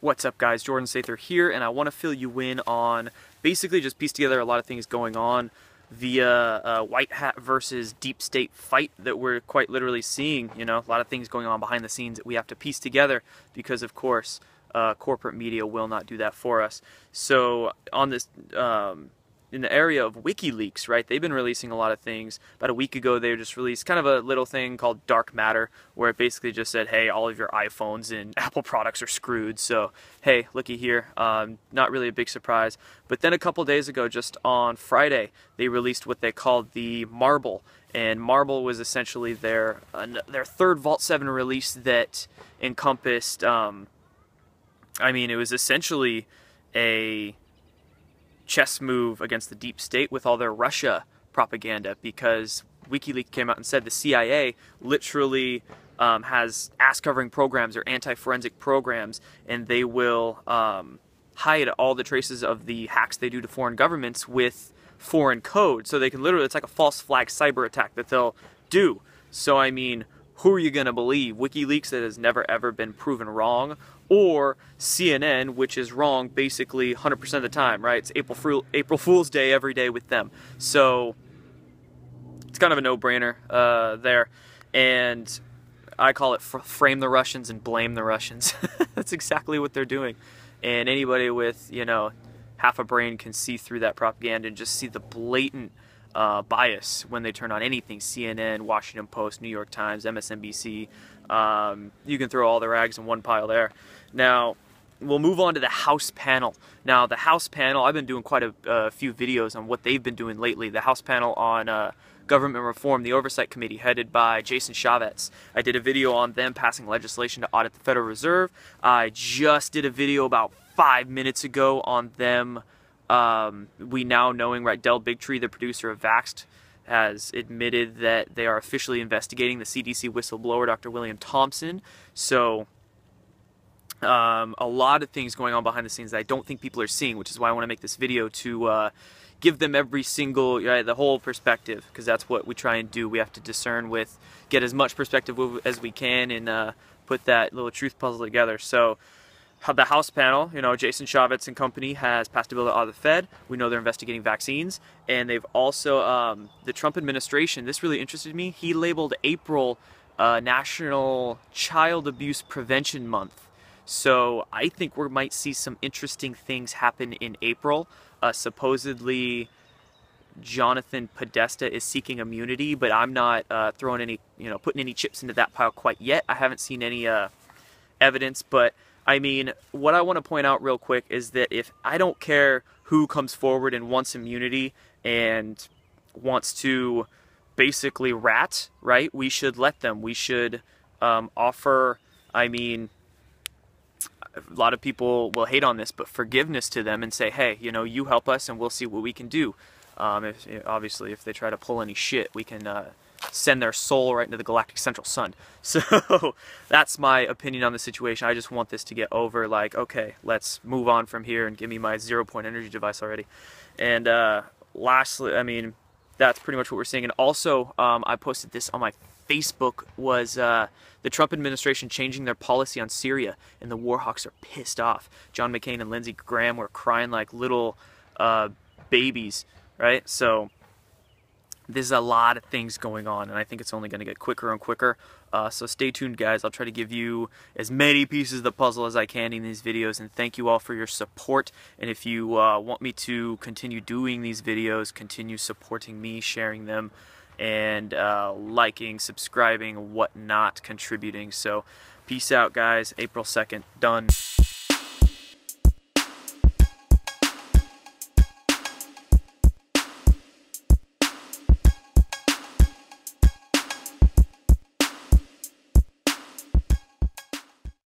What's up, guys? Jordan Sather here, and I want to fill you in on basically just piece together a lot of things going on via white hat versus deep state fight that we're quite literally seeing. You know, a lot of things going on behind the scenes that we have to piece together because, of course, corporate media will not do that for us. So on this in the area of WikiLeaks, right, they've been releasing a lot of things. About a week ago, they just released kind of a little thing called Dark Matter, where it basically just said, hey, all of your iPhones and Apple products are screwed. So, hey, looky here. Not really a big surprise. But then a couple days ago, just on Friday, they released what they called the Marble. And Marble was essentially their third Vault 7 release that encompassed, I mean, it was essentially a chess move against the deep state with all their Russia propaganda, because WikiLeaks came out and said the CIA literally has ass-covering programs or anti-forensic programs, and they will hide all the traces of the hacks they do to foreign governments with foreign code. So they can literally, it's like a false flag cyber attack that they'll do. So I mean, who are you going to believe? WikiLeaks, that has never ever been proven wrong, or CNN, which is wrong basically 100% of the time, right? It's April Fool's Day every day with them. So it's kind of a no-brainer there. And I call it frame the Russians and blame the Russians. That's exactly what they're doing. And anybody with, you know, half a brain can see through that propaganda and just see the blatant bias when they turn on anything. CNN, Washington Post, New York Times, MSNBC. You can throw all the rags in one pile there. Now, we'll move on to the House panel. Now, the House panel, I've been doing quite a few videos on what they've been doing lately. The House panel on government reform, the Oversight Committee, headed by Jason Chaffetz. I did a video on them passing legislation to audit the Federal Reserve. I just did a video about 5 minutes ago on them. We now knowing, right, Del Bigtree, the producer of Vaxxed, has admitted that they are officially investigating the CDC whistleblower, Dr. William Thompson. So a lot of things going on behind the scenes that I don't think people are seeing, which is why I want to make this video to give them every single, the whole perspective, because that's what we try and do. We have to discern with, get as much perspective as we can, and put that little truth puzzle together. So the House panel, you know, Jason Chaffetz and company has passed a bill to audit the Fed. We know they're investigating vaccines, and they've also, the Trump administration, this really interested me, he labeled April National Child Abuse Prevention Month. So I think we might see some interesting things happen in April. Supposedly Jonathan Podesta is seeking immunity, but I'm not throwing any, putting any chips into that pile quite yet. I haven't seen any evidence, but I mean, what I want to point out real quick is that if I don't care who comes forward and wants immunity and wants to basically rat, right, we should let them. We should offer, I mean, a lot of people will hate on this, but forgiveness to them and say, hey, you help us and we'll see what we can do. Obviously, if they try to pull any shit, we can send their soul right into the galactic central sun. So that's my opinion on the situation. I just want this to get over, like, okay, let's move on from here and give me my 0-point energy device already. And lastly, I mean, that's pretty much what we're seeing. And also, I posted this on my Facebook, was the Trump administration changing their policy on Syria, and the Warhawks are pissed off. John McCain and Lindsey Graham were crying like little babies, right? So there's a lot of things going on, and I think it's only going to get quicker and quicker. So stay tuned, guys. I'll try to give you as many pieces of the puzzle as I can in these videos, and thank you all for your support. And if you want me to continue doing these videos, continue supporting me, sharing them, and liking, subscribing, whatnot, contributing. So peace out, guys. April 2nd, done.